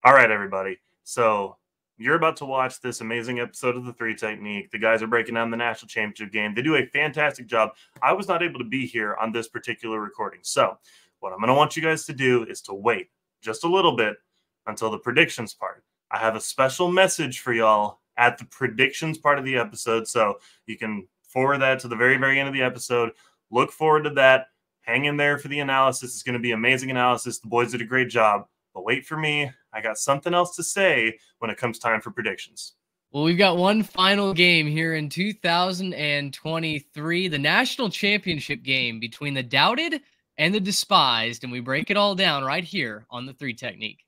All right, everybody. So you're about to watch this amazing episode of the Three Technique. The guys are breaking down the national championship game. They do a fantastic job. I was not able to be here on this particular recording. So what I'm going to want you guys to do is to wait just a little bit until the predictions part. I have a special message for y'all at the predictions part of the episode. So you can forward that to the very, very end of the episode. Look forward to that. Hang in there for the analysis. It's going to be amazing analysis. The boys did a great job. But wait for me. I got something else to say when it comes time for predictions. Well, we've got one final game here in 2023, the national championship game between the doubted and the despised, and we break it all down right here on the Three Technique.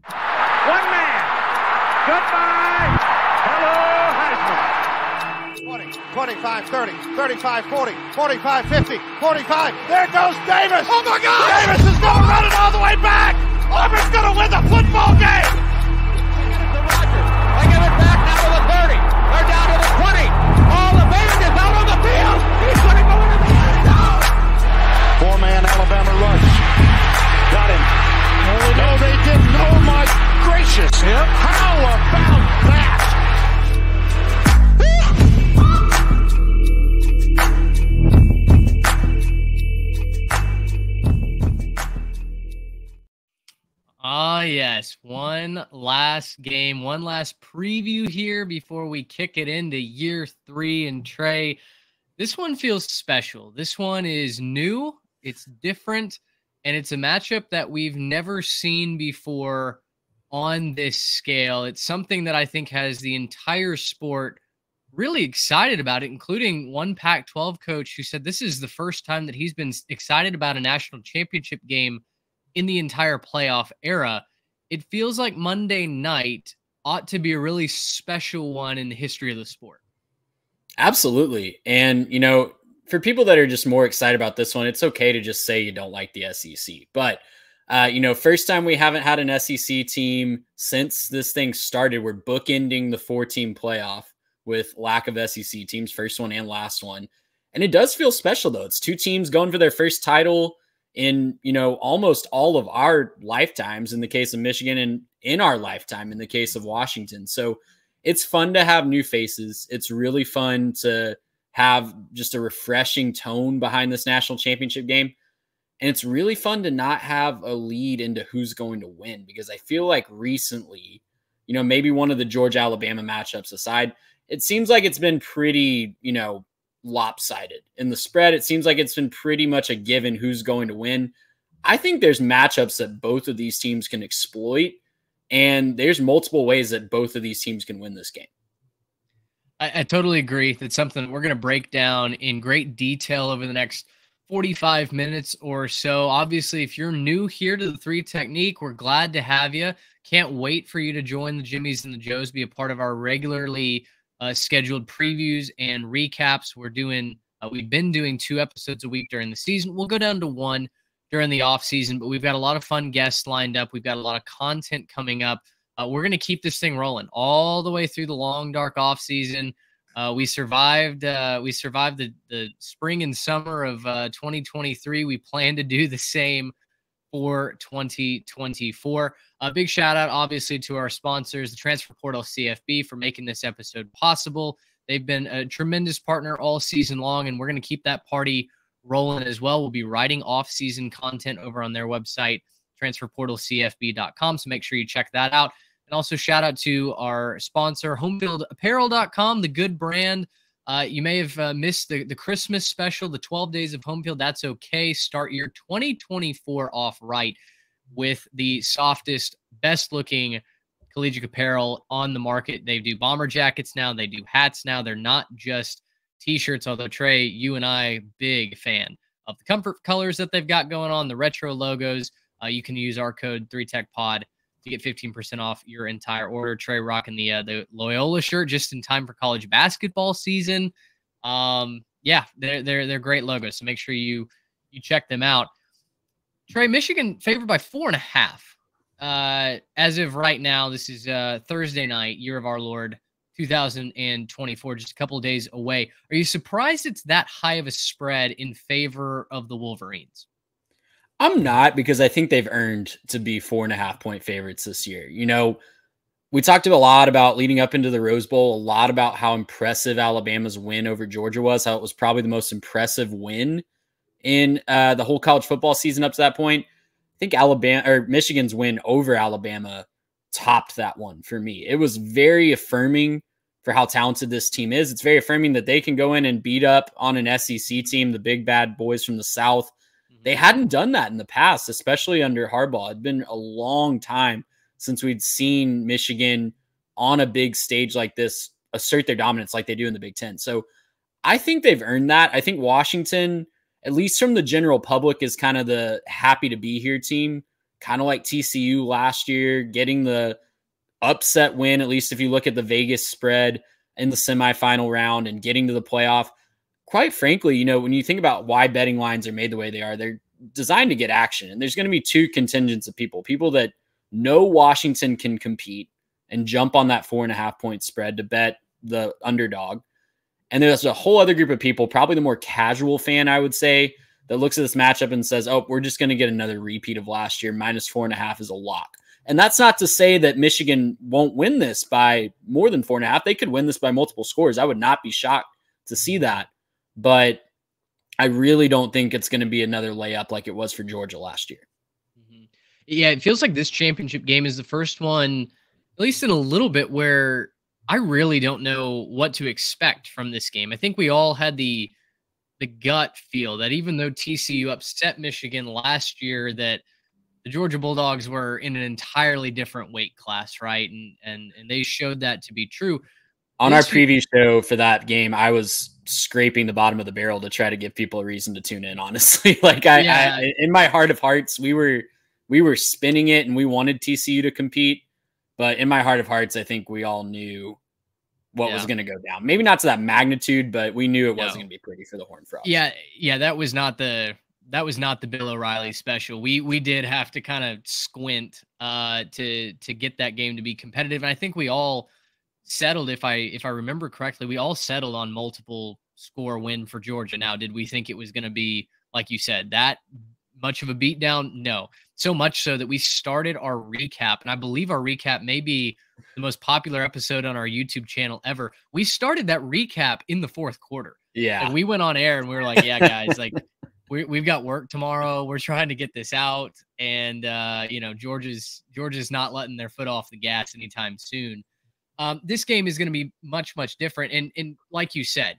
One man. Goodbye. Hello, Heisman. 20, 25, 30, 35, 40, 45, 50, 45. There goes Davis. Oh, my God. Davis is going to run it all the way back. Auburn's going to win the football game. They give it back now to the 30. They're down to the 20. Oh, the band is out on the field. He's going to go into the end zone. Four-man Alabama rush. Got him. No, they didn't. Oh, my gracious. Yep. How about that? Ah, yes. One last game, one last preview here before we kick it into year 3. And Trey, this one feels special. This one is new, it's different, and it's a matchup that we've never seen before on this scale. It's something that I think has the entire sport really excited about it, including one Pac-12 coach who said this is the first time that he's been excited about a national championship game in the entire playoff era. It feels like Monday night ought to be a really special one in the history of the sport. Absolutely. And, you know, for people that are just more excited about this one, it's okay to just say you don't like the SEC. But, you know, first time we haven't had an SEC team since this thing started. We're bookending the 4-team playoff with lack of SEC teams, first one and last one. And it does feel special, though. It's 2 teams going for their first title in, you know, almost all of our lifetimes in the case of Michigan, and in our lifetime in the case of Washington. So it's fun to have new faces. It's really fun to have just a refreshing tone behind this national championship game. And it's really fun to not have a lead into who's going to win, because I feel like recently, you know, maybe one of the Georgia-Alabama matchups aside, it seems like it's been pretty, you know, lopsided in the spread. It seems like it's been pretty much a given who's going to win. I think there's matchups that both of these teams can exploit, and there's multiple ways that both of these teams can win this game. I totally agree. That's something we're going to break down in great detail over the next 45 minutes or so. Obviously, if you're new here to the Three Technique, we're glad to have you. Can't wait for you to join the Jimmies and the Joes, be a part of our regularly scheduled previews and recaps. We've been doing 2 episodes a week during the season. We'll go down to 1 during the off season, but we've got a lot of fun guests lined up. We've got a lot of content coming up. We're going to keep this thing rolling all the way through the long, dark off season. We survived the spring and summer of 2023. We plan to do the same for 2024. A big shout out, obviously, to our sponsors, the Transfer Portal CFB, for making this episode possible. They've been a tremendous partner all season long, and we're going to keep that party rolling as well. We'll be writing off-season content over on their website, transferportalcfb.com, so make sure you check that out. And also shout out to our sponsor, homefieldapparel.com, the good brand. You may have missed the Christmas special, the 12 days of home field. That's okay. Start your 2024 off right with the softest, best-looking collegiate apparel on the market. They do bomber jackets now. They do hats now. They're not just T-shirts, although, Trey, you and I, big fan of the comfort colors that they've got going on, the retro logos. You can use our code 3TechPod to get 15% off your entire order. Trey rocking the Loyola shirt just in time for college basketball season. Yeah, they're great logos, so make sure you check them out. Trey, Michigan favored by 4.5. As of right now, this is Thursday night, year of our Lord 2024, just a couple of days away. Are you surprised it's that high of a spread in favor of the Wolverines? I'm not, because I think they've earned to be 4.5-point favorites this year. You know, we talked a lot about leading up into the Rose Bowl, a lot about how impressive Alabama's win over Georgia was, how it was probably the most impressive win in the whole college football season up to that point. I think Michigan's win over Alabama topped that one for me. It was very affirming for how talented this team is. It's very affirming that they can go in and beat up on an SEC team, the big bad boys from the South. They hadn't done that in the past, especially under Harbaugh. It'd been a long time since we'd seen Michigan on a big stage like this assert their dominance like they do in the Big Ten. So I think they've earned that. I think Washington, at least from the general public, is kind of the happy to be here team, kind of like TCU last year, getting the upset win, at least if you look at the Vegas spread in the semifinal round and getting to the playoff. Quite frankly, you know, when you think about why betting lines are made the way they are, they're designed to get action. And there's going to be two contingents of people that know Washington can compete and jump on that 4.5-point spread to bet the underdog. And there's a whole other group of people, probably the more casual fan, I would say, that looks at this matchup and says, oh, we're just going to get another repeat of last year. -4.5 is a lock. And that's not to say that Michigan won't win this by more than 4.5. They could win this by multiple scores. I would not be shocked to see that. But I really don't think it's going to be another layup like it was for Georgia last year. Yeah, it feels like this championship game is the first one, at least in a little bit, where I really don't know what to expect from this game. I think we all had the gut feel that even though TCU upset Michigan last year, that the Georgia Bulldogs were in an entirely different weight class, right? And they showed that to be true. On our preview show for that game, I was scraping the bottom of the barrel to try to give people a reason to tune in, honestly. Like I in my heart of hearts, we were spinning it and we wanted TCU to compete. But in my heart of hearts, I think we all knew what was going to go down. Maybe not to that magnitude, but we knew it wasn't going to be pretty for the Horned Frogs. Yeah, that was not the Bill O'Reilly special. We did have to kind of squint to get that game to be competitive. And I think we all settled, if I remember correctly, we all settled on multiple score win for Georgia. Now, did we think it was going to be, like you said, that much of a beatdown? No. So much so that we started our recap, and I believe our recap may be the most popular episode on our YouTube channel ever. We started that recap in the fourth quarter. Yeah. Like, we went on air and we were like, yeah, guys, like we've got work tomorrow. We're trying to get this out. And, you know, Georgia's not letting their foot off the gas anytime soon. This game is going to be much, much different. And like you said,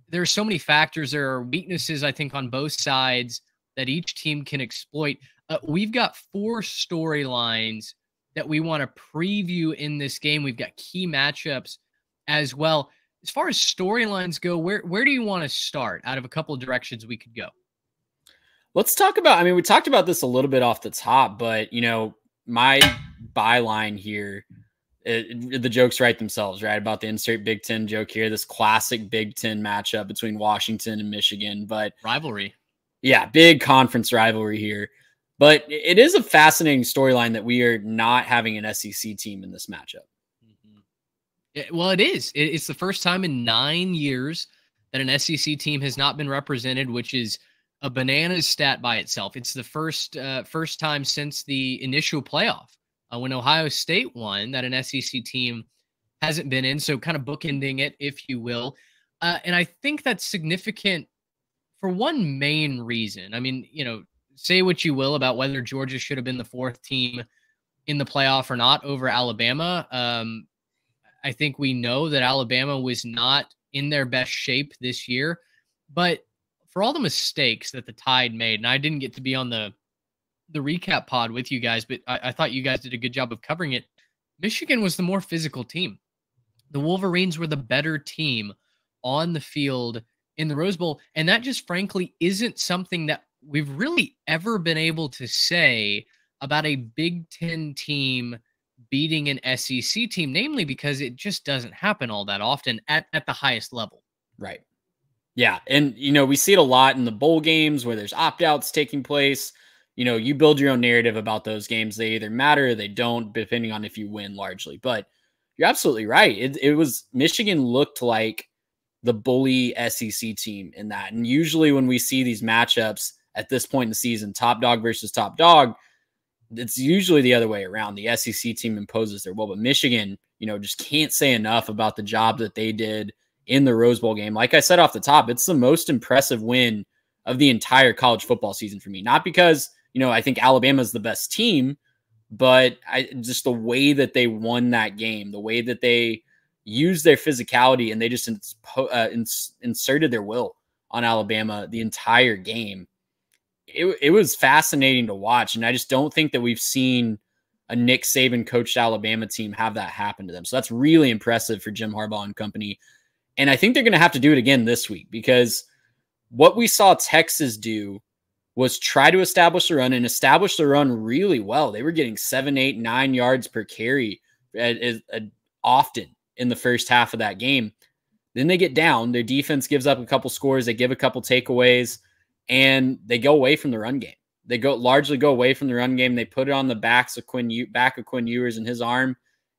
there are so many factors. There are weaknesses, I think, on both sides that each team can exploit. We've got 4 storylines that we want to preview in this game. We've got key matchups as well. As far as storylines go, where do you want to start out of a couple of directions we could go? Let's talk about, I mean, we talked about this a little bit off the top, but, you know, my byline here, the jokes write themselves, right? About the insert Big Ten joke here, this classic Big Ten matchup between Washington and Michigan, but rivalry. Yeah, big conference rivalry here. But it is a fascinating storyline that we are not having an SEC team in this matchup. Well, it is. It's the first time in 9 years that an SEC team has not been represented, which is a bananas stat by itself. It's the first time since the initial playoff when Ohio State won that an SEC team hasn't been in. So kind of bookending it, if you will. And I think that's significant for one main reason. I mean, you know, say what you will about whether Georgia should have been the 4th team in the playoff or not over Alabama. I think we know that Alabama was not in their best shape this year, but for all the mistakes that the Tide made, and I didn't get to be on the recap pod with you guys, but I thought you guys did a good job of covering it. Michigan was the more physical team. The Wolverines were the better team on the field in the Rose Bowl, and that just frankly isn't something that we've really ever been able to say about a Big Ten team beating an SEC team, namely because it just doesn't happen all that often at the highest level. Right. Yeah. And, you know, we see it a lot in the bowl games where there's opt-outs taking place. You know, you build your own narrative about those games. They either matter or they don't, depending on if you win largely. But you're absolutely right. It was Michigan looked like the bully SEC team in that. And usually when we see these matchups, at this point in the season, top dog versus top dog, it's usually the other way around. The SEC team imposes their will, but Michigan, just can't say enough about the job that they did in the Rose Bowl game. Like I said off the top, it's the most impressive win of the entire college football season for me. Not because, I think Alabama's the best team, but just the way that they won that game, the way that they used their physicality and they just inserted their will on Alabama the entire game. It was fascinating to watch, and I just don't think that we've seen a Nick Saban coached Alabama team have that happen to them. So that's really impressive for Jim Harbaugh and company. And I think they're going to have to do it again this week, because what we saw Texas do was try to establish the run and establish the run really well. They were getting 7, 8, 9 yards per carry often in the first half of that game. Then they get down. Their defense gives up a couple scores. They give a couple takeaways, and they go away from the run game. They largely go away from the run game. They put it on the back of Quinn Ewers and his arm,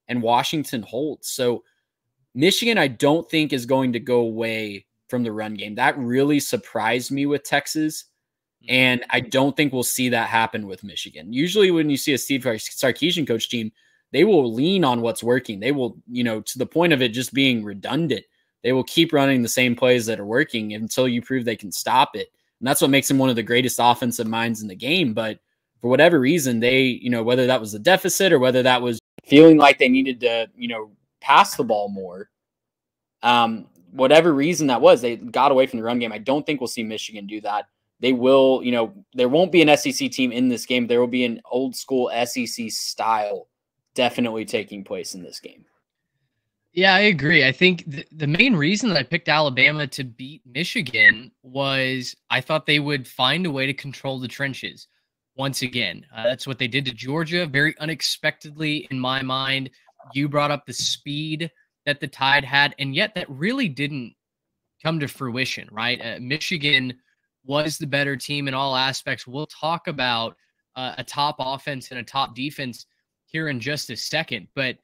and Washington holds. So Michigan, I don't think, is going to go away from the run game. That really surprised me with Texas, and I don't think we'll see that happen with Michigan. Usually when you see a Steve Sarkisian coach team, they will lean on what's working. They will, to the point of it just being redundant, they will keep running the same plays that are working until you prove they can stop it. And that's what makes him one of the greatest offensive minds in the game. But for whatever reason, they, whether that was a deficit or whether that was feeling like they needed to, pass the ball more, whatever reason that was, they got away from the run game. I don't think we'll see Michigan do that. They will, there won't be an SEC team in this game. There will be an old school SEC style definitely taking place in this game. Yeah, I agree. I think the main reason that I picked Alabama to beat Michigan was I thought they would find a way to control the trenches once again. That's what they did to Georgia, very unexpectedly in my mind. You brought up the speed that the Tide had, and yet that really didn't come to fruition, right? Michigan was the better team in all aspects. We'll talk about a top offense and a top defense here in just a second, but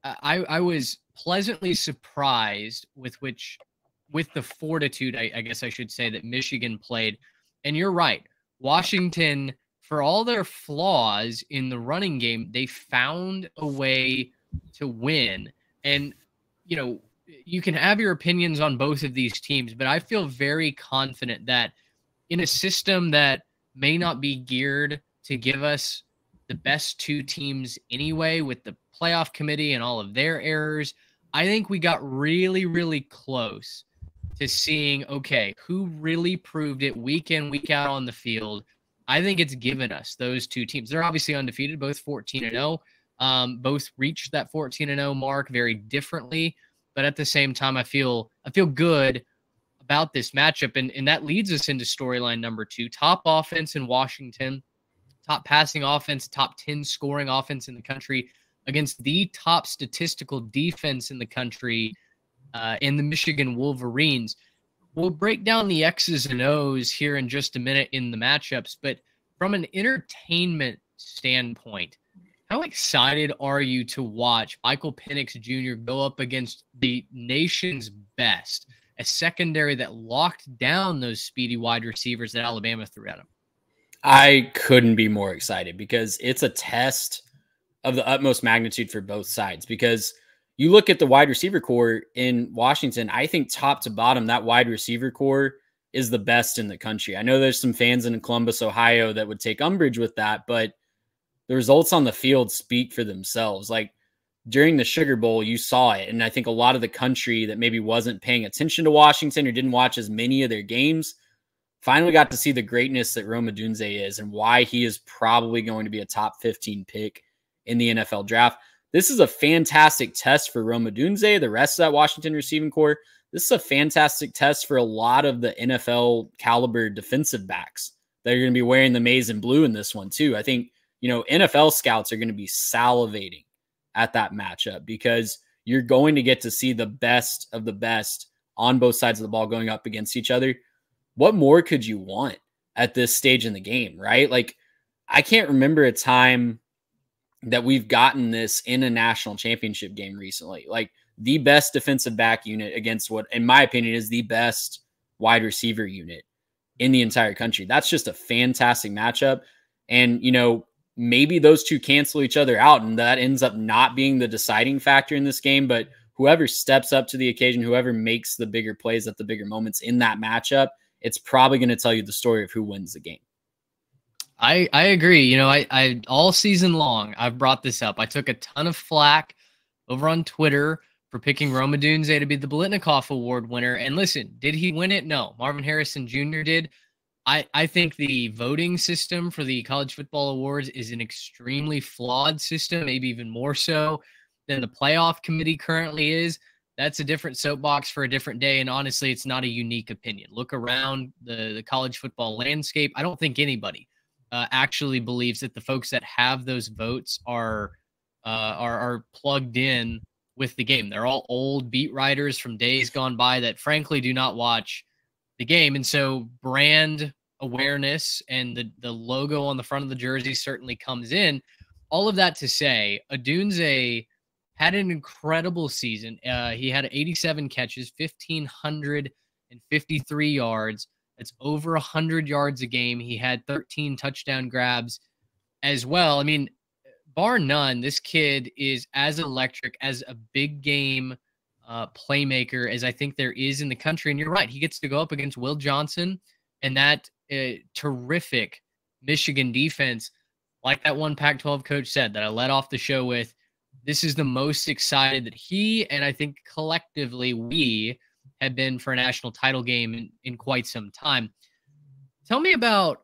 I was pleasantly surprised with the fortitude, I guess I should say, that Michigan played. And you're right. Washington, for all their flaws in the running game, they found a way to win. And, you can have your opinions on both of these teams, but I feel very confident that in a system that may not be geared to give us the best two teams anyway, with the playoff committee and all of their errors, I think we got really, really close to seeing, okay, who really proved it week in, week out on the field. I think it's given us those two teams. They're obviously undefeated, both 14-0. Both reached that 14-0 mark very differently, but at the same time, I feel good about this matchup, and that leads us into storyline number 2. Top offense in Washington, top passing offense, top 10 scoring offense in the country against the top statistical defense in the country in the Michigan Wolverines. We'll break down the X's and O's here in just a minute in the matchups, but from an entertainment standpoint, how excited are you to watch Michael Penix Jr. go up against the nation's best, a secondary that locked down those speedy wide receivers that Alabama threw at him? I couldn't be more excited, because it's a test of the utmost magnitude for both sides. Because you look at the wide receiver core in Washington, I think top to bottom, that wide receiver core is the best in the country. I know there's some fans in Columbus, Ohio that would take umbrage with that, but the results on the field speak for themselves. Like during the Sugar Bowl, you saw it. And I think a lot of the country that maybe wasn't paying attention to Washington or didn't watch as many of their games finally got to see the greatness that Rome Odunze is and why he is probably going to be a top 15 pick in the NFL draft. This is a fantastic test for Rome Odunze, the rest of that Washington receiving core. This is a fantastic test for a lot of the NFL caliber defensive backs that are going to be wearing the maize and blue in this one too. I think, NFL scouts are going to be salivating at that matchup, because you're going to get to see the best of the best on both sides of the ball going up against each other. What more could you want at this stage in the game, right? Like, I can't remember a time that we've gotten this in a national championship game recently. Like the best defensive back unit against what, in my opinion, is the best wide receiver unit in the entire country. That's just a fantastic matchup. And, you know, maybe those two cancel each other out and that ends up not being the deciding factor in this game. But whoever steps up to the occasion, whoever makes the bigger plays at the bigger moments in that matchup, it's probably going to tell you the story of who wins the game. I agree. You know, I all season long, I've brought this up. I took a ton of flack over on Twitter for picking Roma Odunze to be the Biletnikoff Award winner. And listen, did he win it? No. Marvin Harrison Jr. did. I think the voting system for the college football awards is an extremely flawed system, maybe even more so than the playoff committee currently is. That's a different soapbox for a different day. And honestly, it's not a unique opinion. Look around the college football landscape. I don't think anybody actually believes that the folks that have those votes are plugged in with the game. They're all old beat writers from days gone by that frankly do not watch the game. And so brand awareness and the logo on the front of the jersey certainly comes in. All of that to say, Odunze had an incredible season. He had 87 catches, 1,553 yards. That's over 100 yards a game. He had 13 touchdown grabs as well. I mean, bar none, this kid is as electric as a big game playmaker as I think there is in the country. And you're right. He gets to go up against Will Johnson and that terrific Michigan defense. Like that one Pac-12 coach said that I led off the show with, this is the most excited that he and I think collectively we have been for a national title game in quite some time. Tell me about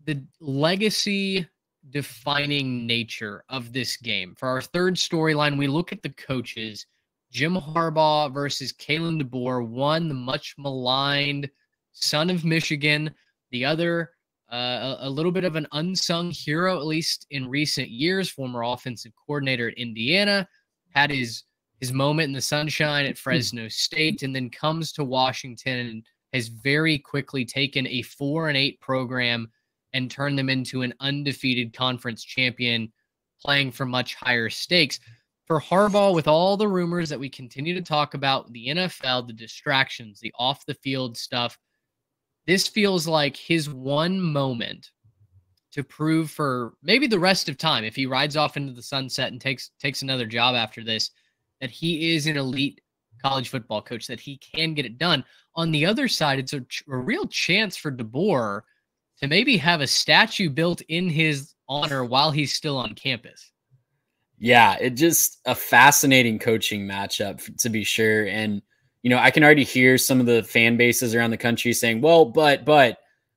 the legacy defining nature of this game. For our third storyline, we look at the coaches. Jim Harbaugh versus Kalen DeBoer, one the much maligned son of Michigan, the other a little bit of an unsung hero, at least in recent years, former offensive coordinator at Indiana, had his moment in the sunshine at Fresno State, and then comes to Washington and has very quickly taken a 4-8 program and turned them into an undefeated conference champion, playing for much higher stakes. For Harbaugh, with all the rumors that we continue to talk about, the NFL, the distractions, the off-the-field stuff, this feels like his one moment to prove for maybe the rest of time, if he rides off into the sunset and takes another job after this, that he is an elite college football coach, that he can get it done. On the other side, it's a real chance for DeBoer to maybe have a statue built in his honor while he's still on campus. Yeah, it just a fascinating coaching matchup to be sure. And, you know, I can already hear some of the fan bases around the country saying, well, but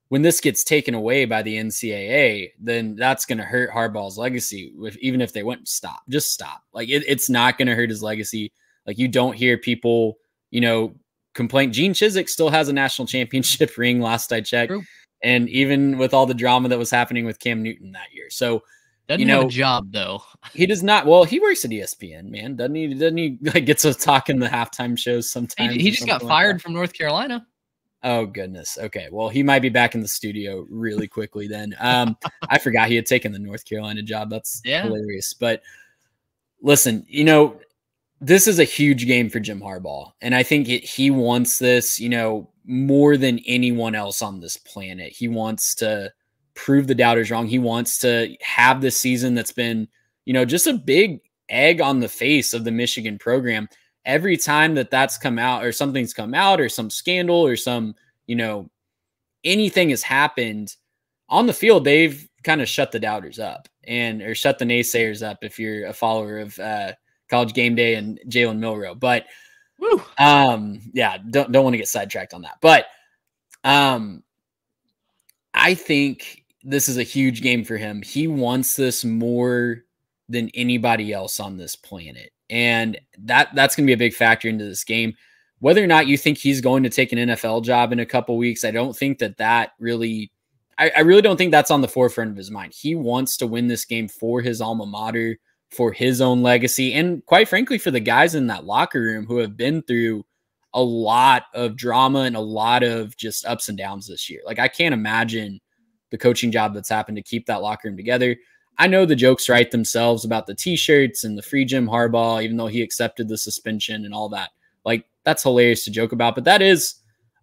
when this gets taken away by the NCAA, then that's going to hurt Harbaugh's legacy. Even if they wouldn't stop, just stop. Like it's not going to hurt his legacy. Like you don't hear people, you know, complain. Gene Chizik still has a national championship ring last I checked. True. And even with all the drama that was happening with Cam Newton that year. So, doesn't have a job though. He does not. Well, he works at ESPN, man. Doesn't he like gets to talk in the halftime shows sometimes? He just got fired from North Carolina. Oh goodness. Okay. Well, he might be back in the studio really quickly then. I forgot he had taken the North Carolina job. That's hilarious. But listen, you know, this is a huge game for Jim Harbaugh. And I think he wants this, you know, more than anyone else on this planet. He wants to prove the doubters wrong. He wants to have this season that's been, you know, just a big egg on the face of the Michigan program. Every time that's come out or something's come out or some scandal or some, you know, anything has happened on the field, they've kind of shut the doubters up or shut the naysayers up if you're a follower of College Game Day and Jalen Milroe. But yeah, don't want to get sidetracked on that. But I think this is a huge game for him. He wants this more than anybody else on this planet. And that's going to be a big factor into this game. Whether or not you think he's going to take an NFL job in a couple weeks, I don't think that really, I really don't think that's on the forefront of his mind. He wants to win this game for his alma mater, for his own legacy, and quite frankly, for the guys in that locker room who have been through a lot of drama and a lot of just ups and downs this year. Like I can't imagine the coaching job that's happened to keep that locker room together. I know the jokes write themselves about the t-shirts and the free Jim Harbaugh, even though he accepted the suspension and all that. Like that's hilarious to joke about, but that is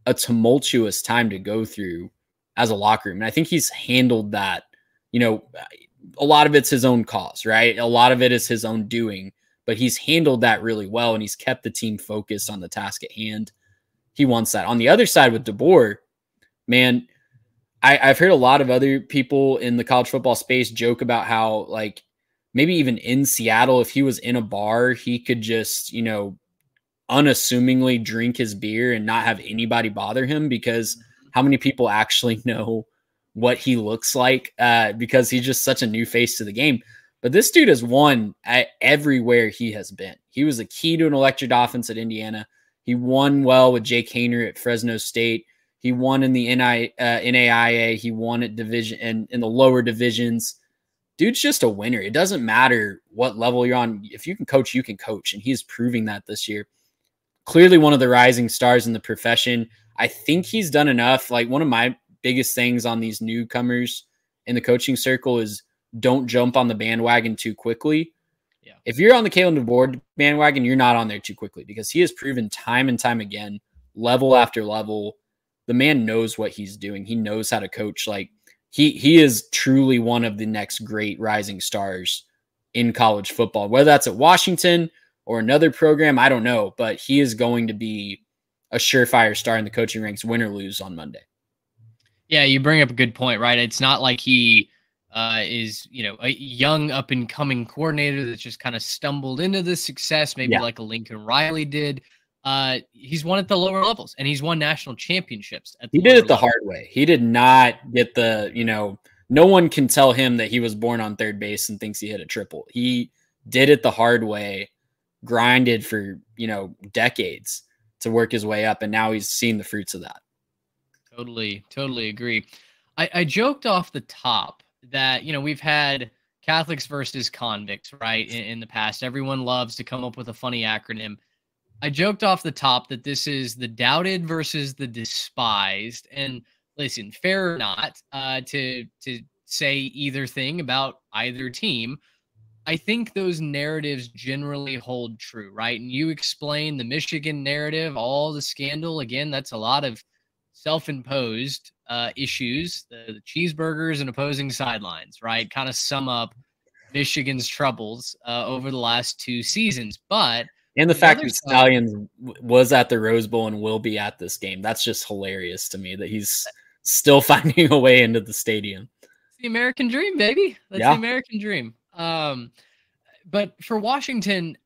a tumultuous time to go through as a locker room. And I think he's handled that, you know, a lot of it's his own cause, right? A lot of it is his own doing, but he's handled that really well, and he's kept the team focused on the task at hand. He wants that. On the other side with DeBoer, man, I've heard a lot of other people in the college football space joke about how, like, maybe even in Seattle, if he was in a bar, he could just, you know, unassumingly drink his beer and not have anybody bother him, because how many people actually know what he looks like, because he's just such a new face to the game. But this dude has won everywhere he has been. He was a key to an electric offense at Indiana. He won well with Jake Haener at Fresno State. He won in the NAIA. He won at division and in the lower divisions. Dude's just a winner. It doesn't matter what level you're on. If you can coach, you can coach. And he's proving that this year. Clearly one of the rising stars in the profession. I think he's done enough. Like, one of my biggest things on these newcomers in the coaching circle is don't jump on the bandwagon too quickly. Yeah. If you're on the Kalen DeBoer bandwagon, you're not on there too quickly, because he has proven time and time again, level after level, the man knows what he's doing. He knows how to coach. Like, he is truly one of the next great rising stars in college football, whether that's at Washington or another program, I don't know, but he is going to be a surefire star in the coaching ranks, win or lose on Monday. Yeah, you bring up a good point, right? It's not like he is, you know, a young up and coming coordinator that just kind of stumbled into this success, maybe like a Lincoln Riley did. He's won at the lower levels, and he's won national championships. He did it the hard way. He did not get the, you know, no one can tell him that he was born on third base and thinks he hit a triple. He did it the hard way, grinded for, you know, decades to work his way up, and now he's seen the fruits of that. Totally agree. I joked off the top that, you know, we've had Catholics versus convicts, right, in the past. Everyone loves to come up with a funny acronym. I joked off the top that this is the doubted versus the despised. And listen, fair or not, to say either thing about either team, I think those narratives generally hold true, right? And you explain the Michigan narrative, all the scandal. Again, that's a lot of self-imposed issues, the cheeseburgers and opposing sidelines, right? Kind of sum up Michigan's troubles over the last 2 seasons. But and the fact that Stallions was at the Rose Bowl and will be at this game, that's just hilarious to me that he's still finding a way into the stadium. It's the American dream, baby. That's the American dream. But for Washington,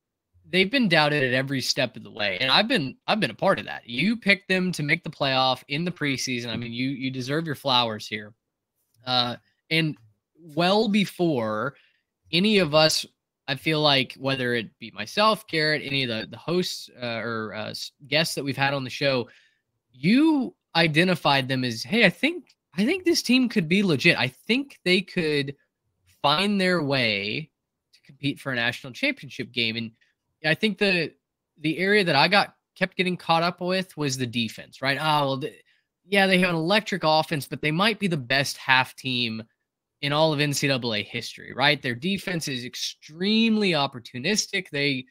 they've been doubted at every step of the way, and I've been a part of that. You picked them to make the playoff in the preseason. I mean, you deserve your flowers here. And well before any of us, I feel like, whether it be myself, Garrett, any of the hosts or guests that we've had on the show, you identified them as, hey, I think this team could be legit. I think they could find their way to compete for a national championship game. And I think the area that I kept getting caught up with was the defense, right? Oh, well, they have an electric offense, but they might be the best half team in all of NCAA history, right? Their defense is extremely opportunistic. They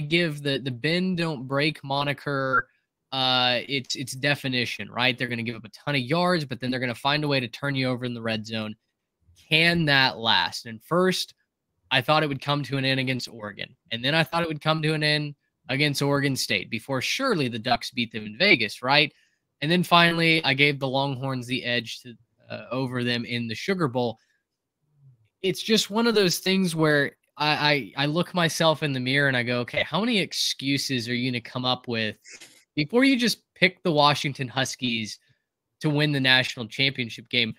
give the bend don't break moniker its definition, right? They're going to give up a ton of yards, but then they're going to find a way to turn you over in the red zone. Can that last? And first, I thought it would come to an end against Oregon, and then I thought it would come to an end against Oregon State before surely the Ducks beat them in Vegas, right? And then finally, I gave the Longhorns the edge to over them in the Sugar Bowl. It's just one of those things where I look myself in the mirror and I go, okay, how many excuses are you going to come up with before you just pick the Washington Huskies to win the national championship game?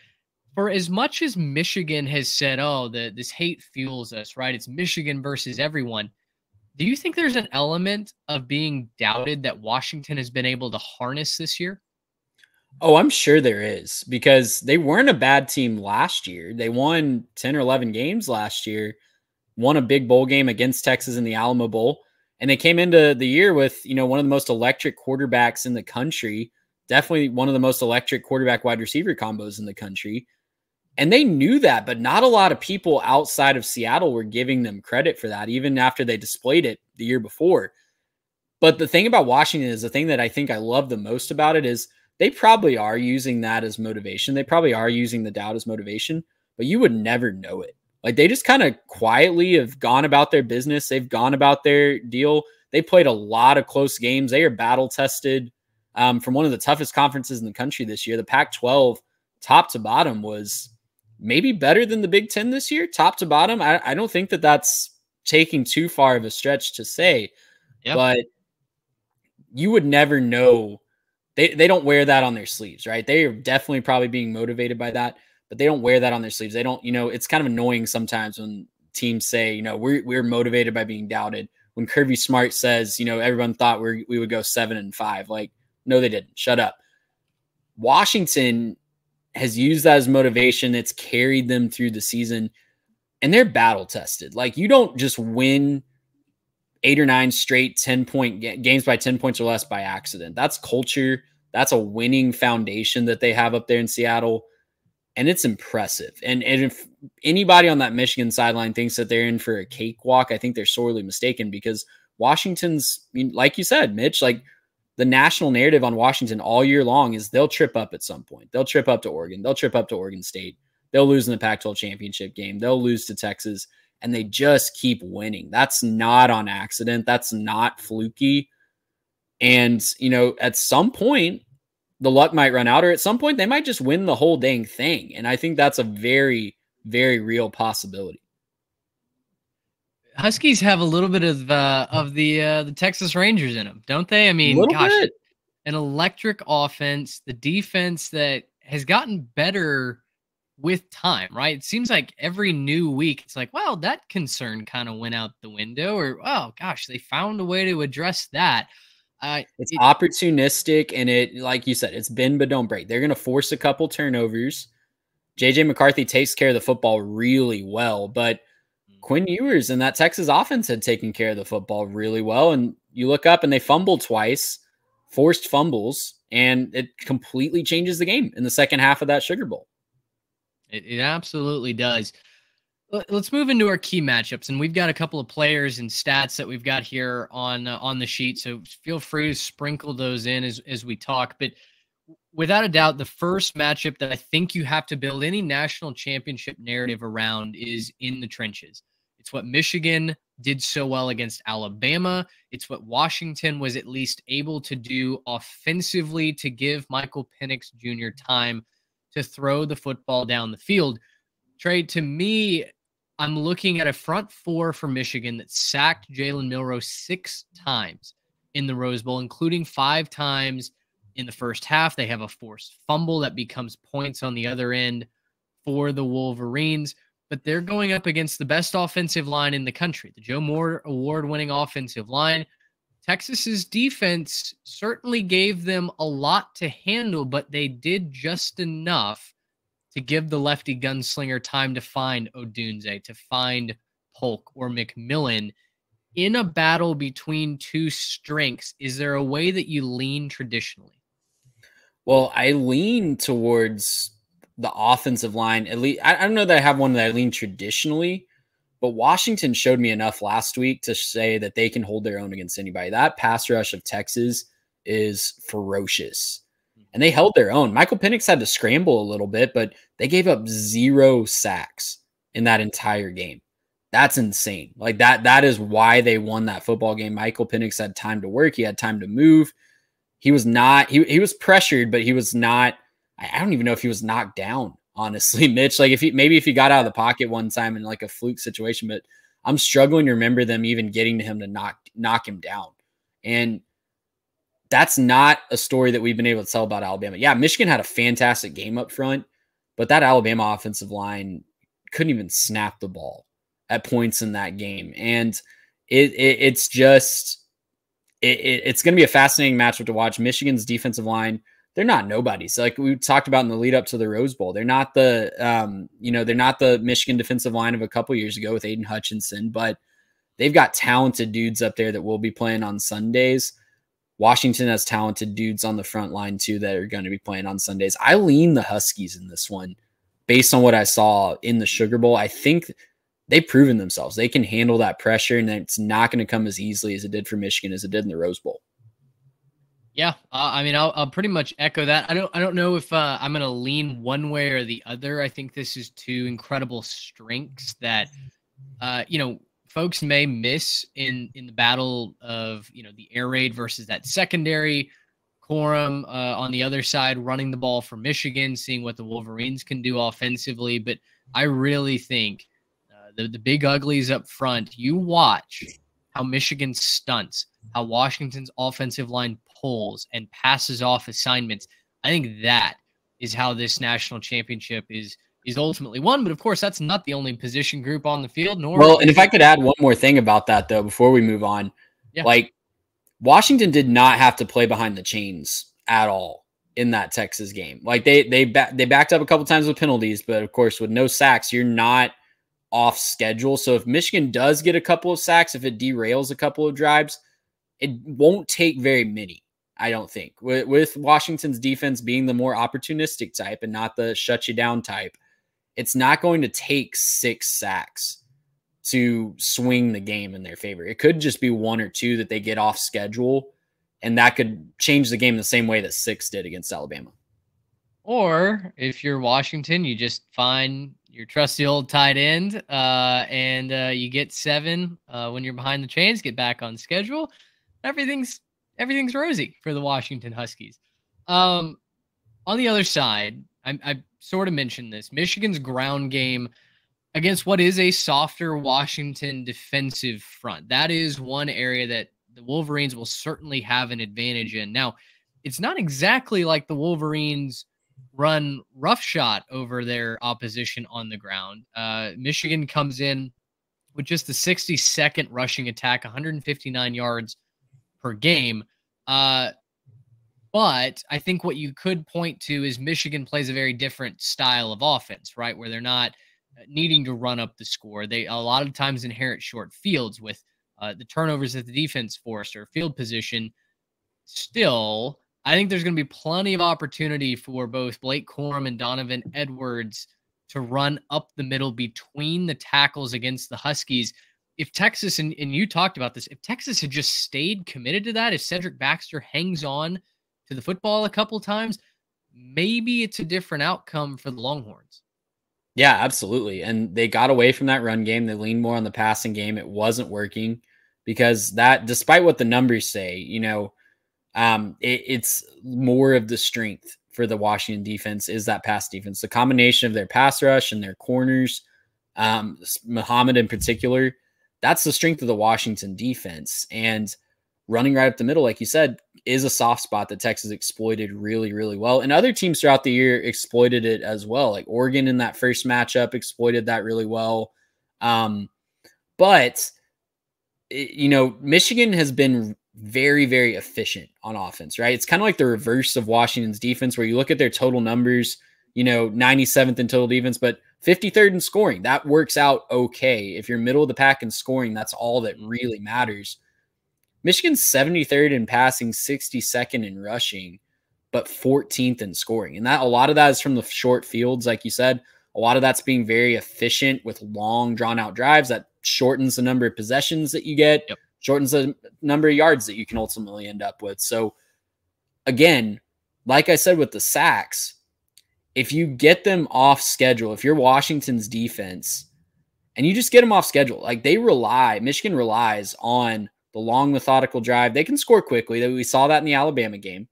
For as much as Michigan has said, oh, this hate fuels us, right? It's Michigan versus everyone. Do you think there's an element of being doubted that Washington has been able to harness this year? Oh, I'm sure there is, because they weren't a bad team last year. They won 10 or 11 games last year, won a big bowl game against Texas in the Alamo Bowl. And they came into the year with, you know, one of the most electric quarterbacks in the country, definitely one of the most electric quarterback wide receiver combos in the country. And they knew that, but not a lot of people outside of Seattle were giving them credit for that, even after they displayed it the year before. But the thing about Washington is the thing that I think I love the most about it is they probably are using that as motivation. They probably are using the doubt as motivation, but you would never know it. Like, they just kind of quietly have gone about their business. They've gone about their deal. They played a lot of close games. They are battle tested from one of the toughest conferences in the country this year. The Pac-12, top to bottom, was maybe better than the Big Ten this year, top to bottom. I don't think that that's taking too far of a stretch to say, but you would never know. They don't wear that on their sleeves, right? They are definitely probably being motivated by that, but they don't wear that on their sleeves. They don't, it's kind of annoying sometimes when teams say, we're motivated by being doubted. When Kirby Smart says, everyone thought we would go 7-5. Like, no, they didn't. Shut up. Washington has used that as motivation. It's carried them through the season, and they're battle tested. Like, you don't just win 8 or 9 straight 10-point games by 10 points or less by accident. That's culture. That's a winning foundation that they have up there in Seattle. And it's impressive. And if anybody on that Michigan sideline thinks that they're in for a cakewalk, I think they're sorely mistaken, because Washington's, like you said, Mitch, like, the national narrative on Washington all year long is they'll trip up at some point. They'll trip up to Oregon. They'll trip up to Oregon State. They'll lose in the Pac-12 championship game. They'll lose to Texas, and they just keep winning. That's not on accident. That's not fluky. And, at some point, the luck might run out, or at some point they might just win the whole dang thing. And I think that's a very, very real possibility. Huskies have a little bit of the Texas Rangers in them, don't they? I mean, gosh, an electric offense, the defense that has gotten better with time, right? It seems like every new week, it's like, well, that concern kind of went out the window, or, oh gosh, they found a way to address that. It's opportunistic, and it, like you said, it's bend but don't break. They're going to force a couple turnovers. JJ McCarthy takes care of the football really well, but Quinn Ewers and that Texas offense had taken care of the football really well. And you look up and they fumbled twice, forced fumbles, and it completely changes the game in the second half of that Sugar Bowl. It absolutely does. Let's move into our key matchups, and we've got a couple of players and stats that we've got here on the sheet, so feel free to sprinkle those in as we talk. But without a doubt, the first matchup that I think you have to build any national championship narrative around is in the trenches. It's what Michigan did so well against Alabama. It's what Washington was at least able to do offensively to give Michael Penix Jr. time to throw the football down the field. Trey, to me, I'm looking at a front four for Michigan that sacked Jalen Milroe 6 times in the Rose Bowl, including 5 times in the first half. They have a forced fumble that becomes points on the other end for the Wolverines, but they're going up against the best offensive line in the country, the Joe Moore award-winning offensive line. Texas's defense certainly gave them a lot to handle, but they did just enough to give the lefty gunslinger time to find Odunze, to find Polk or McMillan. In a battle between two strengths, is there a way that you lean traditionally? Well, I lean towards the offensive line. At least, I don't know that I have one that I lean traditionally, but Washington showed me enough last week to say that they can hold their own against anybody. That pass rush of Texas is ferocious, and they held their own. Michael Penix had to scramble a little bit, but they gave up 0 sacks in that entire game. That's insane. Like, that is why they won that football game. Michael Penix had time to work. He had time to move. He was not, he was pressured, but he was not, I don't even know if he was knocked down, honestly, Mitch. Like, if he got out of the pocket one time in like a fluke situation, but I'm struggling to remember them even getting to him to knock him down. And that's not a story that we've been able to tell about Alabama. Yeah, Michigan had a fantastic game up front, but that Alabama offensive line couldn't even snap the ball at points in that game. And it's just, it's going to be a fascinating matchup to watch. Michigan's defensive line, they're not nobodies. Like we talked about in the lead up to the Rose Bowl. They're not the, they're not the Michigan defensive line of a couple years ago with Aiden Hutchinson, but they've got talented dudes up there that will be playing on Sundays. Washington has talented dudes on the front line too that are going to be playing on Sundays. I lean the Huskies in this one based on what I saw in the Sugar Bowl. I think they've proven themselves. They can handle that pressure, and it's not going to come as easily as it did for Michigan as it did in the Rose Bowl. Yeah, I mean, I'll pretty much echo that. I don't know if I'm going to lean one way or the other. I think this is two incredible strengths that folks may miss in the battle of the air raid versus that secondary. Corum on the other side running the ball for Michigan, seeing what the Wolverines can do offensively. But I really think the big uglies up front. You watch how Michigan stunts, how Washington's offensive line pulls and passes off assignments. I think that is how this national championship is ultimately won. But of course, that's not the only position group on the field. Well, and if I could add one more thing about that, though, before we move on, like Washington did not have to play behind the chains at all in that Texas game. Like they backed up a couple times with penalties, but of course, with no sacks, you're not off schedule. So if Michigan does get a couple of sacks, if it derails a couple of drives, it won't take very many, I don't think. With Washington's defense being the more opportunistic type and not the shut you down type, it's not going to take 6 sacks to swing the game in their favor. It could just be 1 or 2 that they get off schedule, and that could change the game the same way that 6 did against Alabama. Or if you're Washington, you just find your trusty old tight end and you get 7 when you're behind the chains, get back on schedule. Everything's rosy for the Washington Huskies. On the other side, I sort of mentioned this. Michigan's ground game against what is a softer Washington defensive front. That is one area that the Wolverines will certainly have an advantage in. Now, it's not exactly like the Wolverines run roughshod over their opposition on the ground. Michigan comes in with just the 62nd rushing attack, 159 yards per game. But I think what you could point to is Michigan plays a very different style of offense, right? Where they're not needing to run up the score. They a lot of times inherit short fields with the turnovers that the defense forced or field position. Still, I think there's going to be plenty of opportunity for both Blake Corum and Donovan Edwards to run up the middle between the tackles against the Huskies. If Texas, and you talked about this, if Texas had just stayed committed to that, if Cedric Baxter hangs on to the football a couple times, maybe it's a different outcome for the Longhorns. Yeah, absolutely. And they got away from that run game. They leaned more on the passing game. It wasn't working because that, despite what the numbers say, it's more of the strength for the Washington defense is that pass defense. The combination of their pass rush and their corners, Muhammad in particular, that's the strength of the Washington defense. And running right up the middle, like you said, is a soft spot that Texas exploited really, really well. And other teams throughout the year exploited it as well. Like Oregon in that first matchup exploited that really well. But Michigan has been very, very efficient on offense, right? It's kind of like the reverse of Washington's defense, where you look at their total numbers, 97th in total defense, but 53rd in scoring. That works out okay. If you're middle of the pack in scoring, that's all that really matters. Michigan's 73rd in passing, 62nd in rushing, but 14th in scoring. And that a lot of that is from the short fields, like you said. A lot of that's being very efficient with long, drawn-out drives. That shortens the number of possessions that you get, shortens the number of yards that you can ultimately end up with. So, again, like I said with the sacks, if you get them off schedule, if you're Washington's defense, and you just get them off schedule, like Michigan relies on the long, methodical drive. They can score quickly. We saw that in the Alabama game.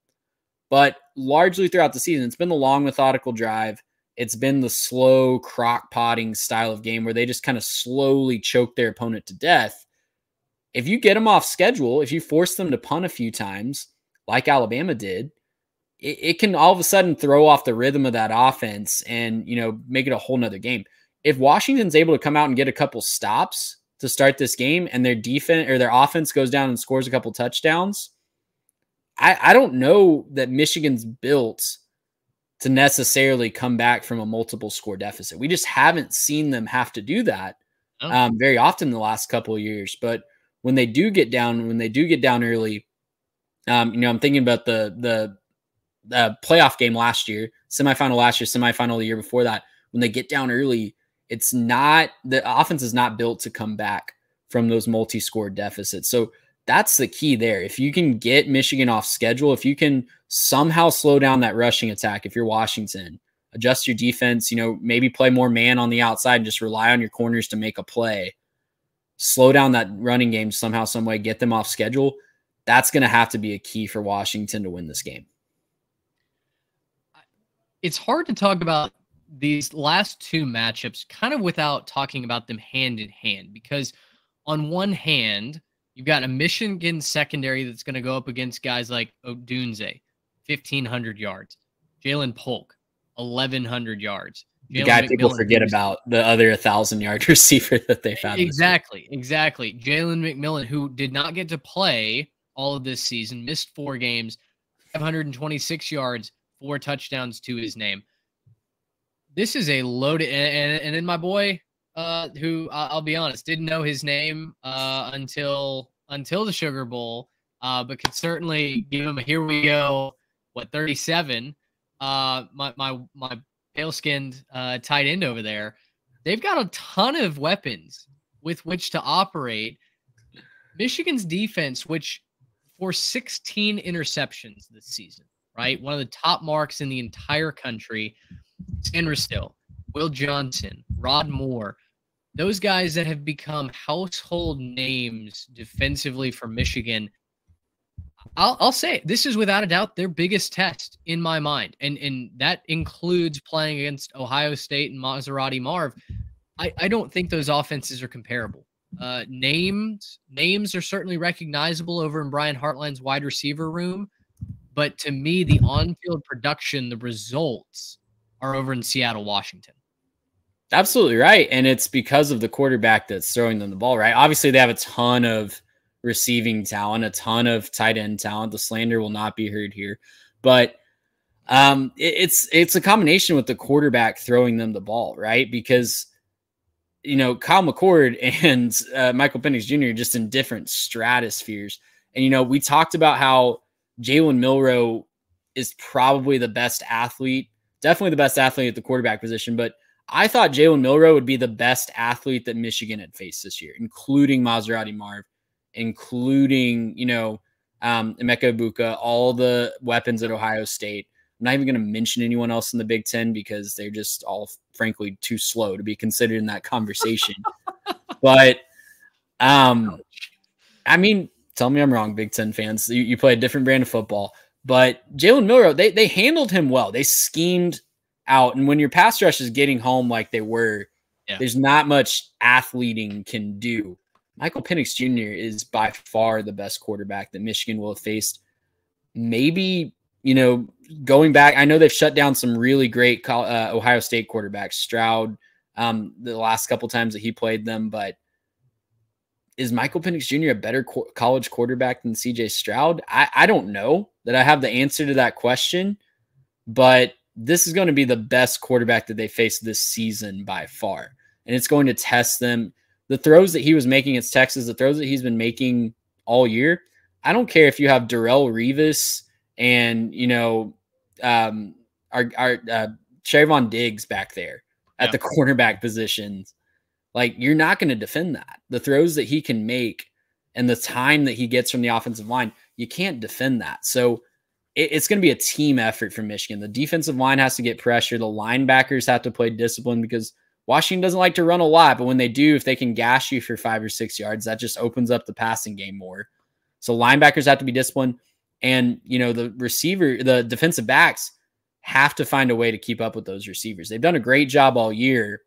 But largely throughout the season, it's been the long, methodical drive. It's been the slow, crock-potting style of game where they just kind of slowly choke their opponent to death. If you get them off schedule, if you force them to punt a few times, like Alabama did, it can all of a sudden throw off the rhythm of that offense and, make it a whole nother game. If Washington's able to come out and get a couple stops to start this game and their defense or their offense goes down and scores a couple touchdowns, I don't know that Michigan's built to necessarily come back from a multiple score deficit. We just haven't seen them have to do that very often in the last couple of years. But when they do get down early, I'm thinking about the playoff game last year, semifinal the year before that. When they get down early, the offense is not built to come back from those multi-score deficits. So that's the key there. If you can get Michigan off schedule, if you can somehow slow down that rushing attack, if you're Washington, adjust your defense, you know, maybe play more man on the outside and just rely on your corners to make a play, slow down that running game somehow, some way, get them off schedule. That's going to have to be a key for Washington to win this game. It's hard to talk about these last two matchups kind of without talking about them hand in hand, because on one hand, you've got a Michigan secondary that's going to go up against guys like Odunze, 1,500 yards. Jalen Polk, 1,100 yards. The guy people forget about, the other 1,000-yard receiver that they've had. Exactly. Jalen McMillan, who did not get to play all of this season, missed 4 games, 526 yards, 4 touchdowns to his name. This is a loaded, and then my boy, who I'll be honest, didn't know his name until the Sugar Bowl, but could certainly give him a here we go. 37? My pale-skinned tight end over there. They've got a ton of weapons with which to operate. Michigan's defense, which for 16 interceptions this season, right? One of the top marks in the entire country. Sandra Still, Will Johnson, Rod Moore, those guys that have become household names defensively for Michigan. I'll say this is without a doubt their biggest test in my mind. And that includes playing against Ohio State and Maserati Marv. I don't think those offenses are comparable. Names are certainly recognizable over in Brian Hartline's wide receiver room. But to me, the on-field production, the results are over in Seattle, Washington. Absolutely right. And it's because of the quarterback that's throwing them the ball, right? Obviously, they have a ton of receiving talent, a ton of tight end talent. The slander will not be heard here. But it's a combination with the quarterback throwing them the ball, right? Because, you know, Kyle McCord and Michael Penix Jr. are just in different stratospheres. And, you know, we talked about how Jalen Milroe is probably the best athlete, definitely the best athlete at the quarterback position. But I thought Jalen Milroe would be the best athlete that Michigan had faced this year, including Maserati Marv, including, you know, Emeka Ibuka, all the weapons at Ohio State. I'm not even going to mention anyone else in the Big Ten because they're just all, frankly, too slow to be considered in that conversation. But, I mean, tell me I'm wrong, Big Ten fans. You play a different brand of football. But Jalen Milroe, they handled him well. They schemed out. And when your pass rush is getting home like they were, there's not much athleting can do. Michael Penix Jr. is by far the best quarterback that Michigan will have faced. Maybe, you know, going back, I know they've shut down some really great Ohio State quarterbacks, Stroud, the last couple times that he played them. But is Michael Penix Jr. a better college quarterback than CJ Stroud? I don't know that I have the answer to that question, but this is going to be the best quarterback that they face this season by far. And it's going to test them. The throws that he was making against Texas, the throws that he's been making all year, I don't care if you have Darrelle Revis and, you know, our Trayvon Diggs back there at the cornerback positions. Like, you're not going to defend that. The throws that he can make and the time that he gets from the offensive line, you can't defend that. So it's going to be a team effort for Michigan. The defensive line has to get pressure. The linebackers have to play discipline because Washington doesn't like to run a lot, but when they do, if they can gash you for 5 or 6 yards, that just opens up the passing game more. So linebackers have to be disciplined. And, you know, the defensive backs have to find a way to keep up with those receivers. They've done a great job all year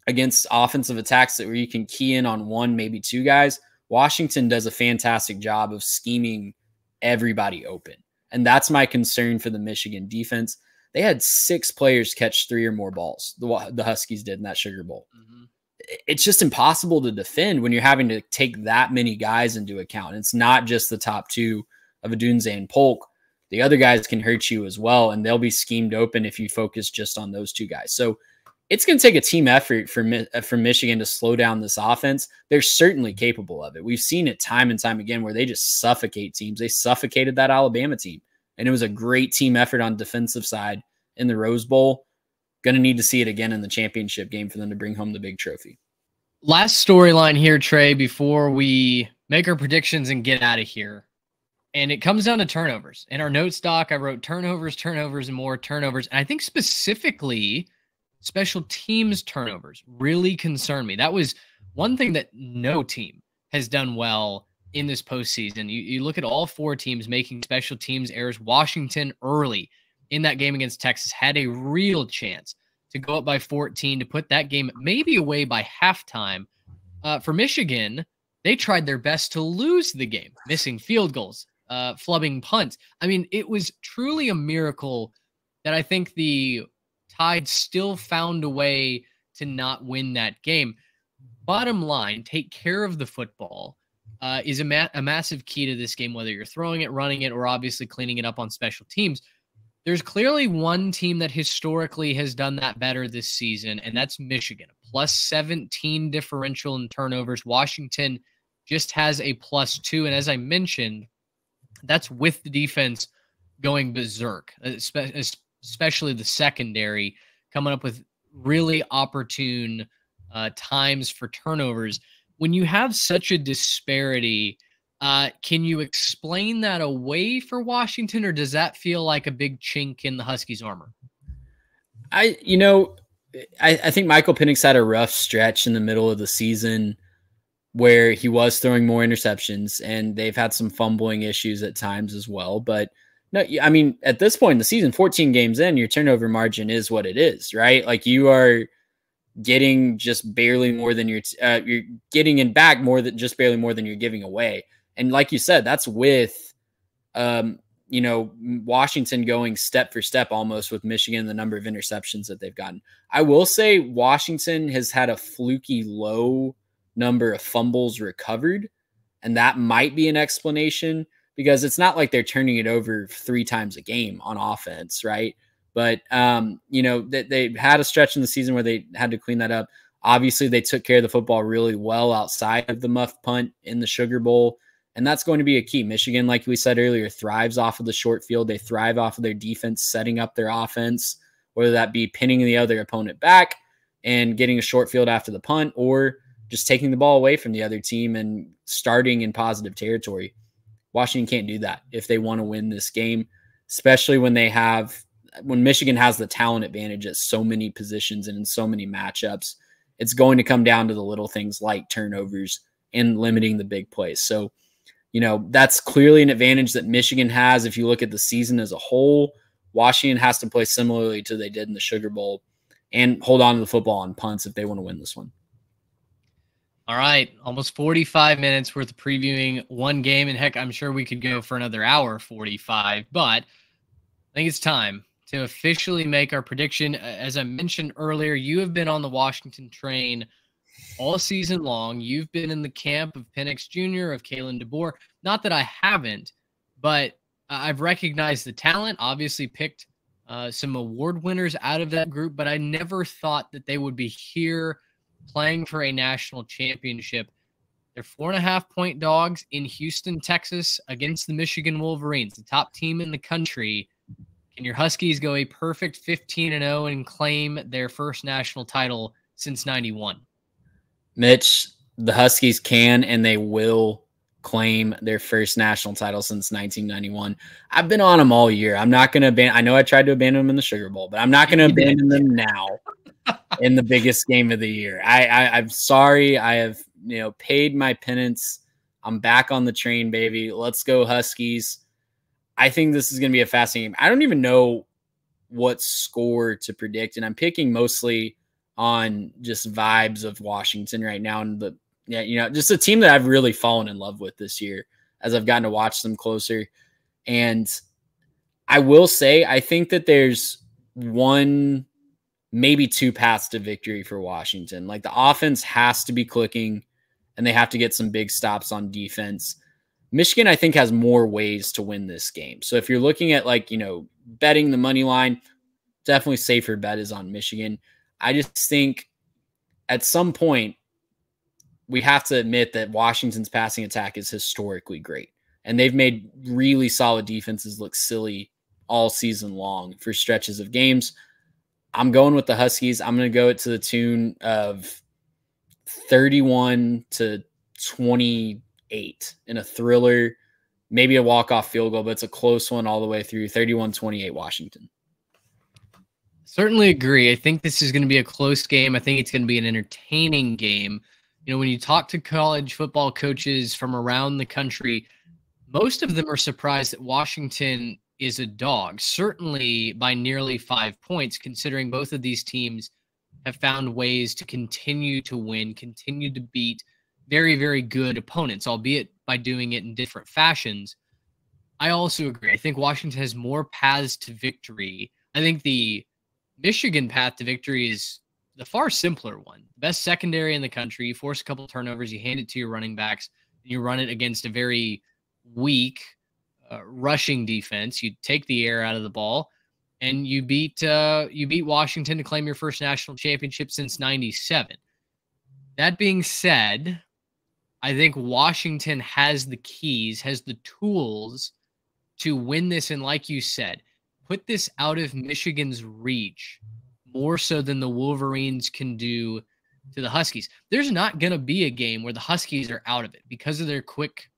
against offensive attacks where you can key in on 1, maybe 2 guys. Washington does a fantastic job of scheming everybody open. And that's my concern for the Michigan defense. They had 6 players catch 3 or more balls. The Huskies did in that Sugar Bowl. Mm-hmm. It's just impossible to defend when you're having to take that many guys into account. It's not just the top 2 of Odunze and Polk. The other guys can hurt you as well, and they'll be schemed open if you focus just on those 2 guys. So it's going to take a team effort for Michigan to slow down this offense. They're certainly capable of it. We've seen it time and time again where they just suffocate teams. They suffocated that Alabama team. And it was a great team effort on defensive side in the Rose Bowl. Going to need to see it again in the championship game for them to bring home the big trophy. Last storyline here, Trey, before we make our predictions and get out of here. And it comes down to turnovers. In our notes doc, I wrote turnovers, and more turnovers. And I think specifically special teams turnovers really concern me. That was one thing that no team has done well in this postseason. You look at all 4 teams making special teams errors. Washington early in that game against Texas had a real chance to go up by 14 to put that game maybe away by halftime. For Michigan, they tried their best to lose the game, missing field goals, flubbing punts. I mean, it was truly a miracle that I think the Tide still found a way to not win that game. Bottom line, take care of the football is a massive key to this game, whether you're throwing it, running it, or obviously cleaning it up on special teams. There's clearly one team that historically has done that better this season, and that's Michigan. Plus 17 differential in turnovers. Washington just has a +2. And as I mentioned, that's with the defense going berserk, especially the secondary coming up with really opportune times for turnovers. When you have such a disparity, can you explain that away for Washington, or does that feel like a big chink in the Huskies' armor? I think Michael Penix had a rough stretch in the middle of the season where he was throwing more interceptions, and they've had some fumbling issues at times as well. But no, I mean, at this point in the season, 14 games in, your turnover margin is what it is, right? Like, you are getting just barely more than you're getting in back more than just barely more than you're giving away. And like you said, that's with, Washington going step for step almost with Michigan, the number of interceptions that they've gotten. I will say Washington has had a fluky low number of fumbles recovered, and that might be an explanation, because it's not like they're turning it over 3 times a game on offense, right? But, they had a stretch in the season where they had to clean that up. Obviously, they took care of the football really well outside of the muff punt in the Sugar Bowl, and that's going to be a key. Michigan, like we said earlier, thrives off of the short field. They thrive off of their defense setting up their offense, whether that be pinning the other opponent back and getting a short field after the punt, or just taking the ball away from the other team and starting in positive territory. Washington can't do that if they want to win this game, especially when Michigan has the talent advantage at so many positions and in so many matchups. It's going to come down to the little things like turnovers and limiting the big plays. So, that's clearly an advantage that Michigan has. If you look at the season as a whole, Washington has to play similarly to they did in the Sugar Bowl and hold on to the football on punts if they want to win this one. All right, almost 45 minutes worth of previewing one game. And heck, I'm sure we could go for another hour 45, but I think it's time to officially make our prediction. As I mentioned earlier, you have been on the Washington train all season long. You've been in the camp of Penix Jr., of Kalen DeBoer. Not that I haven't, but I've recognized the talent, obviously picked some award winners out of that group, but I never thought that they would be here playing for a national championship. They're 4.5-point dogs in Houston, Texas against the Michigan Wolverines, the top team in the country. Can your Huskies go a perfect 15-0 and claim their first national title since 91? Mitch, the Huskies can and they will claim their first national title since 1991. I've been on them all year. I'm not going to abandon. I know I tried to abandon them in the Sugar Bowl, but I'm not going to abandon them now in the biggest game of the year. I'm sorry. I have, paid my penance. I'm back on the train, baby. Let's go Huskies. I think this is going to be a fascinating game. I don't even know what score to predict, and I'm picking mostly on just vibes of Washington right now. And just a team that I've really fallen in love with this year as I've gotten to watch them closer. And I will say, I think that there's one, maybe 2 paths to victory for Washington. Like, the offense has to be clicking and they have to get some big stops on defense. Michigan, I think, has more ways to win this game. So if you're looking at betting the money line, definitely safer bet is on Michigan. I just think at some point we have to admit that Washington's passing attack is historically great, and they've made really solid defenses look silly all season long for stretches of games. I'm going with the Huskies. I'm going to go it to the tune of 31-24 8 in a thriller, maybe a walk-off field goal, but it's a close one all the way through. 31-28 Washington. Certainly agree. I think this is going to be a close game. I think it's going to be an entertaining game. You know, when you talk to college football coaches from around the country, most of them are surprised that Washington is a dog, certainly by nearly 5 points, considering both of these teams have found ways to continue to win, continue to beat very, very good opponents, albeit by doing it in different fashions. I also agree. I think Washington has more paths to victory. I think the Michigan path to victory is the far simpler one. Best secondary in the country. You force a couple turnovers, you hand it to your running backs, and you run it against a very weak rushing defense. You take the air out of the ball, and you beat Washington to claim your first national championship since '97. That being said, I think Washington has the keys, has the tools to win this, and like you said, put this out of Michigan's reach more so than the Wolverines can do to the Huskies. There's not going to be a game where the Huskies are out of it because of their quick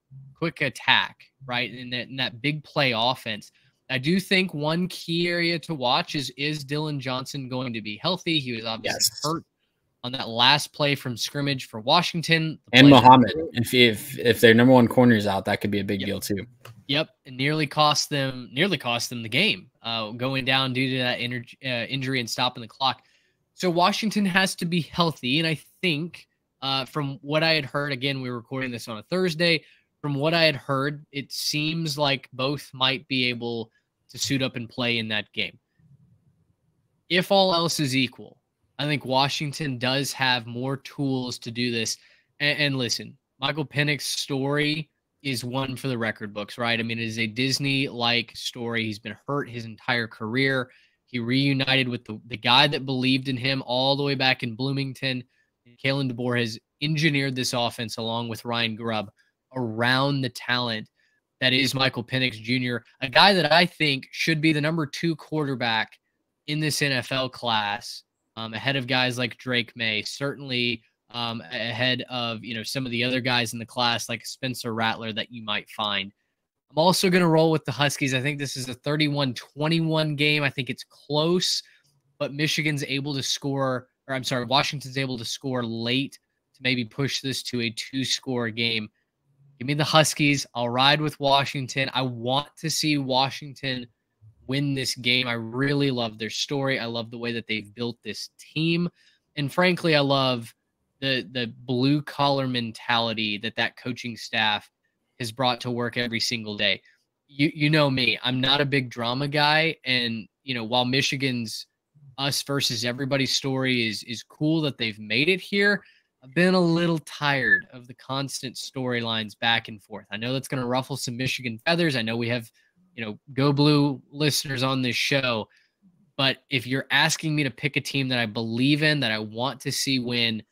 attack, right? And that big play offense. I do think one key area to watch is Dylan Johnson going to be healthy? He was obviously hurt on that last play from scrimmage for Washington. And Muhammad, if their number one corner is out, that could be a big deal too. Yep, it nearly cost them the game, going down due to that injury and stopping the clock. So Washington has to be healthy, and I think from what I had heard, again, we were recording this on a Thursday. From what I had heard, it seems like both might be able to suit up and play in that game. If all else is equal, I think Washington does have more tools to do this. And listen, Michael Penix's story is one for the record books, right? I mean, it is a Disney-like story. He's been hurt his entire career. He reunited with the guy that believed in him all the way back in Bloomington. And Kalen DeBoer has engineered this offense along with Ryan Grubb around the talent that is Michael Penix Jr., a guy that I think should be the number 2 quarterback in this NFL class, ahead of guys like Drake May, certainly ahead of some of the other guys in the class like Spencer Rattler that you might find. I'm also going to roll with the Huskies. I think this is a 31-21 game. I think it's close, but Washington's able to score late to maybe push this to a 2-score game. Give me the Huskies. I'll ride with Washington. I want to see Washington win this game. I really love their story. I love the way that they've built this team. And frankly, I love the blue-collar mentality that coaching staff has brought to work every single day. You know me. I'm not a big drama guy. And, while Michigan's us versus everybody story is cool that they've made it here, I've been a little tired of the constant storylines back and forth. I know that's going to ruffle some Michigan feathers. I know we have, Go Blue listeners on this show. But if you're asking me to pick a team that I believe in, that I want to see win,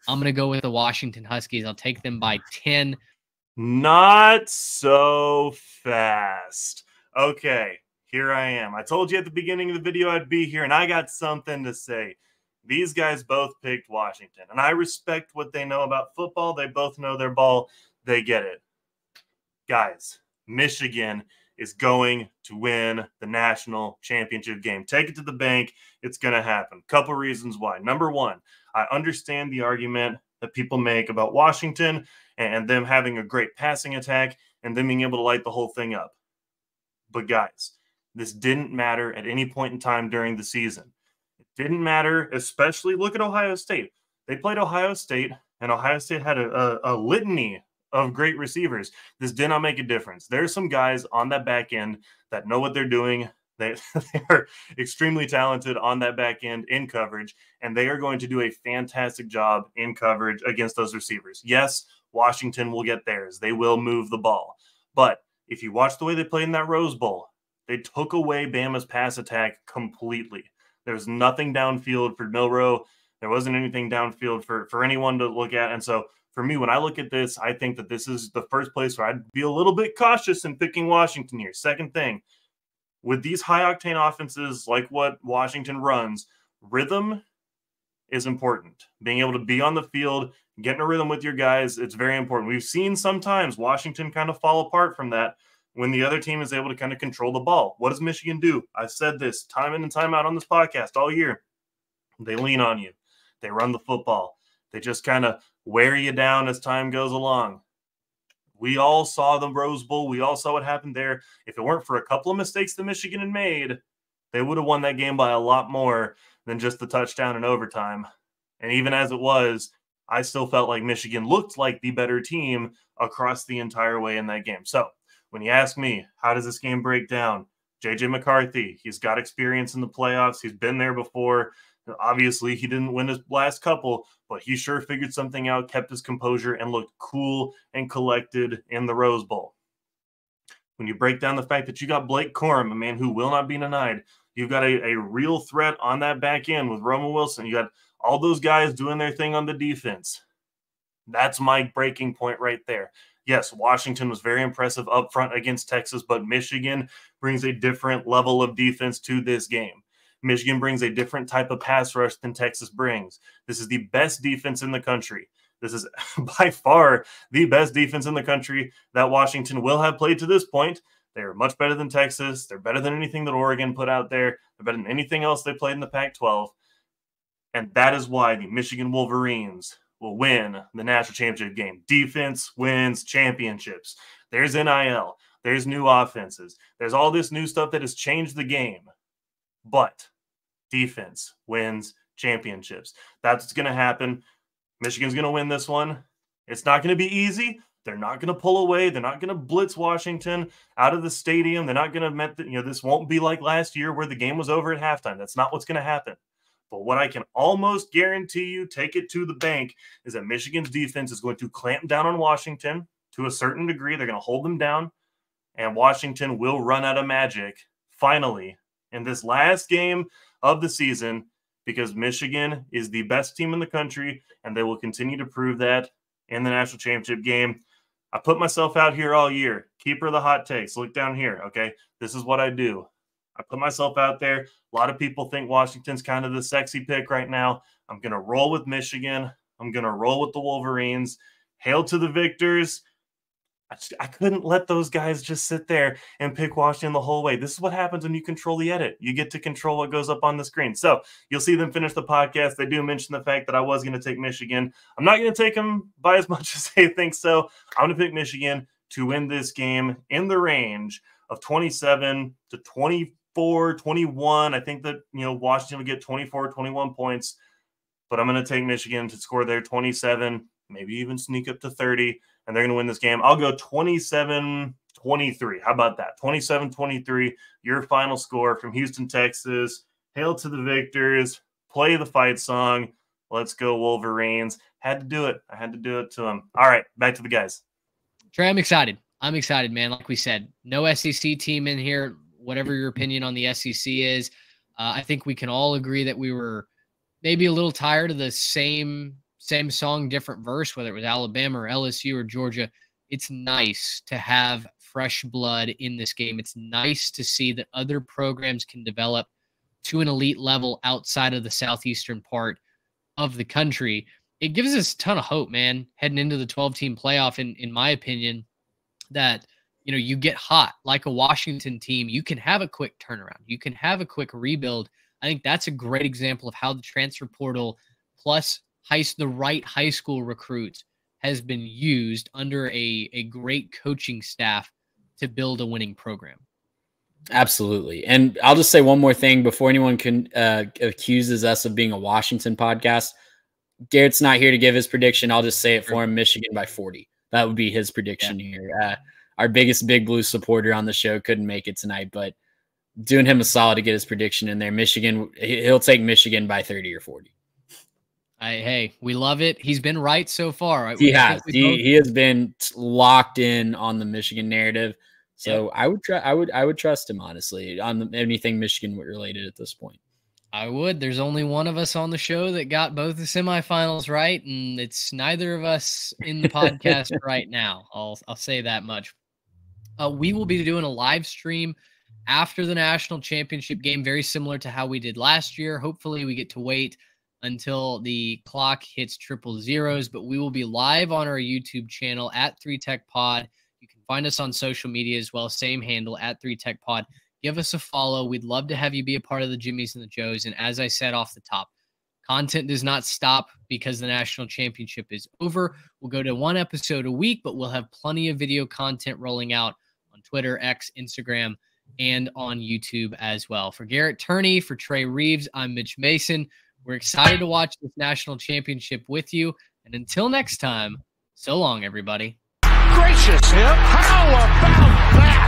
I'm going to go with the Washington Huskies. I'll take them by 10. Not so fast. Okay, here I am. I told you at the beginning of the video I'd be here, and I got something to say. These guys both picked Washington, and I respect what they know about football. They both know their ball. They get it. Guys, Michigan is going to win the national championship game. Take it to the bank. It's going to happen. Couple reasons why. Number one, I understand the argument that people make about Washington and them having a great passing attack and them being able to light the whole thing up. But guys, this didn't matter at any point in time during the season. Didn't matter, especially look at Ohio State. They played Ohio State, and Ohio State had a litany of great receivers. This did not make a difference. There are some guys on that back end that know what they're doing. They are extremely talented on that back end in coverage, and they are going to do a fantastic job in coverage against those receivers. Yes, Washington will get theirs. They will move the ball. But if you watch the way they played in that Rose Bowl, they took away Bama's pass attack completely. There was nothing downfield for Milroe. There wasn't anything downfield for anyone to look at. And so for me, when I look at this, I think that this is the first place where I'd be a little bit cautious in picking Washington here. Second thing, with these high-octane offenses like what Washington runs, rhythm is important. Being able to be on the field, Getting a rhythm with your guys, it's very important. We've seen sometimes Washington kind of fall apart from that when the other team is able to kind of control the ball. What does Michigan do? I've said this time in and time out on this podcast all year. They lean on you. They run the football. They just kind of wear you down as time goes along. We all saw the Rose Bowl. We all saw what happened there. If it weren't for a couple of mistakes that Michigan had made, they would have won that game by a lot more than just the touchdown in overtime. And even as it was, I still felt like Michigan looked like the better team across the entire way in that game. So when you ask me, how does this game break down? J.J. McCarthy, he's got experience in the playoffs. He's been there before. Obviously, he didn't win his last couple, but he sure figured something out, kept his composure, and looked cool and collected in the Rose Bowl. When you break down the fact that you got Blake Corum, a man who will not be denied, you've got a real threat on that back end with Roman Wilson. You got all those guys doing their thing on the defense. That's my breaking point right there. Yes, Washington was very impressive up front against Texas, but Michigan brings a different level of defense to this game. Michigan brings a different type of pass rush than Texas brings. This is the best defense in the country. This is by far the best defense in the country that Washington will have played to this point. They're much better than Texas. They're better than anything that Oregon put out there. They're better than anything else they played in the Pac-12. And that is why the Michigan Wolverines will win the national championship game. Defense wins championships. There's NIL. There's new offenses. There's all this new stuff that has changed the game. But defense wins championships. That's what's going to happen. Michigan's going to win this one. It's not going to be easy. They're not going to pull away. They're not going to blitz Washington out of the stadium. They're not going to, this won't be like last year where the game was over at halftime. That's not what's going to happen. But what I can almost guarantee you, take it to the bank, is that Michigan's defense is going to clamp down on Washington to a certain degree. They're going to hold them down, and Washington will run out of magic finally in this last game of the season, because Michigan is the best team in the country, and they will continue to prove that in the national championship game. I put myself out here all year. Keeper of the hot takes. Look down here, okay? This is what I do. I put myself out there. A lot of people think Washington's kind of the sexy pick right now. I'm going to roll with Michigan. I'm going to roll with the Wolverines. Hail to the victors. I couldn't let those guys just sit there and pick Washington the whole way. This is what happens when you control the edit. You get to control what goes up on the screen. So you'll see them finish the podcast. They do mention the fact that I was going to take Michigan. I'm not going to take them by as much as they think so. I'm going to pick Michigan to win this game in the range of 27 to 24, 21. I think that, Washington will get 24, 21 points, but I'm going to take Michigan to score their 27, maybe even sneak up to 30. And they're going to win this game. I'll go 27-23. How about that? 27-23, your final score from Houston, Texas. Hail to the victors. Play the fight song. Let's go Wolverines. Had to do it. I had to do it to them. All right, back to the guys. Trey, I'm excited. I'm excited, man. Like we said, no SEC team in here. Whatever your opinion on the SEC is, I think we can all agree that we were maybe a little tired of the same song, different verse, whether it was Alabama or LSU or Georgia. It's nice to have fresh blood in this game. It's nice to see that other programs can develop to an elite level outside of the southeastern part of the country. It gives us a ton of hope, man, heading into the 12-team playoff, in my opinion, that, you get hot like a Washington team. You can have a quick turnaround. You can have a quick rebuild. I think that's a great example of how the transfer portal plus the right high school recruits has been used under a great coaching staff to build a winning program. Absolutely. And I'll just say one more thing before anyone can accuses us of being a Washington podcast. Garrett's not here to give his prediction. I'll just say it for him. Michigan by 40. That would be his prediction here. Our biggest Big Blue supporter on the show couldn't make it tonight, but doing him a solid to get his prediction in there. Michigan, he'll take Michigan by 30 or 40. Hey, we love it. He's been right so far. Right? He has. He has been locked in on the Michigan narrative. So yep. I would trust him, honestly, on anything Michigan related at this point. I would. There's only one of us on the show that got both the semifinals right, and it's neither of us in the podcast right now. I'll say that much. We will be doing a live stream after the national championship game, very similar to how we did last year. Hopefully we get to wait until the clock hits 000. But we will be live on our YouTube channel at 3Tech Pod. You can find us on social media as well. Same handle at 3Tech Pod. Give us a follow. We'd love to have you be a part of the Jimmies and the Joes. And as I said off the top, content does not stop because the national championship is over. We'll go to 1 episode a week, but we'll have plenty of video content rolling out on Twitter, X, Instagram, and on YouTube as well. For Garrett Turney, for Trey Reeves, I'm Mitch Mason. We're excited to watch this national championship with you. And until next time, so long, everybody. Gracious him. How about that?